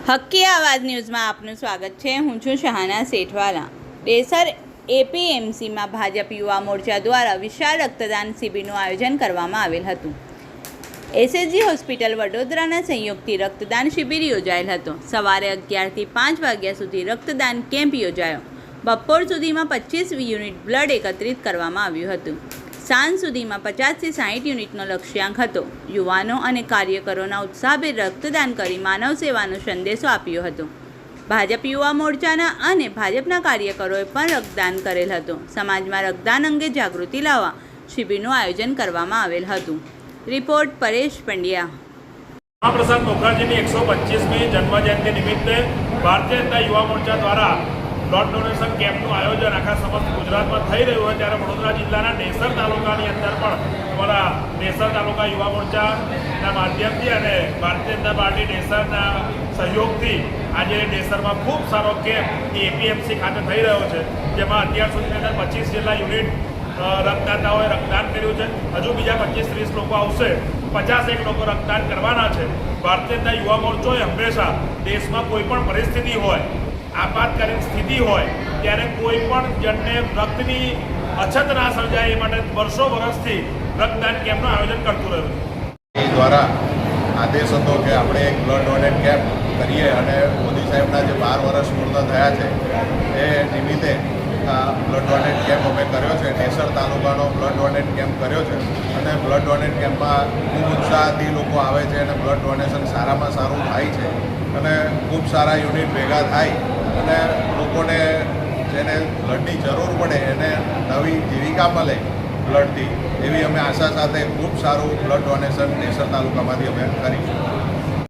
હક્કી આવાજ ન્યૂઝમાં આપનું સ્વાગત છે। હું છું શહાના સેઠવાલા। ડેસર એપીએમસીમાં ભાજપ યુવા મોરચા દ્વારા વિશાળ રક્તદાન શિબિરનું આયોજન કરવામાં આવેલ હતું। એસએસજી હોસ્પિટલ વડોદરાના સંયોગથી રક્તદાન શિબિર યોજાયેલ હતો। સવારે 11 થી 5 વાગ્યા સુધી રક્તદાન કેમ્પ યોજાયો। બપોર સુધીમાં 25 યુનિટ બ્લડ એકત્રિત કરવામાં આવ્યું હતું। સાંજ સુધીમાં 50 થી 60 યુનિટનો લક્ષ્યાંક હતો। યુવાનો અને કાર્યકરોના ઉત્સાહભેર રક્તદાન કરી માનવ સેવાનો સંદેશો આપ્યો હતો। ભાજપ યુવા મોરચાના અને ભાજપના કાર્યકરોએ પણ રક્તદાન કરેલ હતું। સમાજમાં રક્તદાન અંગે જાગૃતિ લાવવા શિબિરનું આયોજન કરવામાં આવેલ હતું। રિપોર્ટ પરેશ પંડ્યા। મહાપ્રસાદ મુખર્જીની 125મી જન્મજયંતિ નિમિત્તે ભારતીય જનતા યુવા મોરચા દ્વારા બ્લડ ડોનેશન કેમ્પનું આયોજન આખા સમસ્ત ગુજરાતમાં થઈ રહ્યું હોય ત્યારે વડોદરા જિલ્લાના ડેસર તાલુકાની અંદર પણ અમારા ડેસર તાલુકા યુવા મોરચાના માધ્યમથી અને ભારતીય જનતા પાર્ટી ડેસરના સહયોગથી આજે ડેસરમાં ખૂબ સારો કેમ્પ એપીએમસી ખાતે થઈ રહ્યો છે, જેમાં અત્યાર સુધીની અંદર 25 જેટલા યુનિટ રક્તદાતાઓએ રક્તદાન કર્યું છે। હજુ બીજા 25-30 લોકો આવશે, 51 લોકો રક્તદાન કરવાના છે। ભારતીય જનતા યુવા મોરચોએ હંમેશા દેશમાં કોઈ પણ પરિસ્થિતિ હોય, આપાતકાલીન સ્થિતિ હોય ત્યારે કોઈ પણ જણને રક્તની અછત ના સર્જાય એ માટે વર્ષોથી રક્તદાન કેમ્પનું આયોજન કરતું રહ્યું છે। એ દ્વારા આદેશ હતો કે આપણે એક બ્લડ ડોનેટ કેમ્પ કરીએ અને મોદી સાહેબના જે 12 વર્ષ પૂર્ણ થયા છે એ નિમિત્તે બ્લડ ડોનેટ કેમ્પ અમે કર્યો છે। ડેસર તાલુકાનો બ્લડ ડોનેટ કેમ્પ કર્યો છે અને બ્લડ ડોનેટ કેમ્પમાં ખૂબ ઉત્સાહથી લોકો આવે છે અને બ્લડ ડોનેશન સારામાં સારું થાય છે અને ખૂબ સારા યુનિટ ભેગા થાય અને લોકોને જેને બ્લડની જરૂર પડે એને નવી જીવિકા મળે બ્લડથી, એવી અમે આશા સાથે ખૂબ સારું બ્લડ ડોનેશન ડેસર તાલુકામાંથી અમે કરીશું।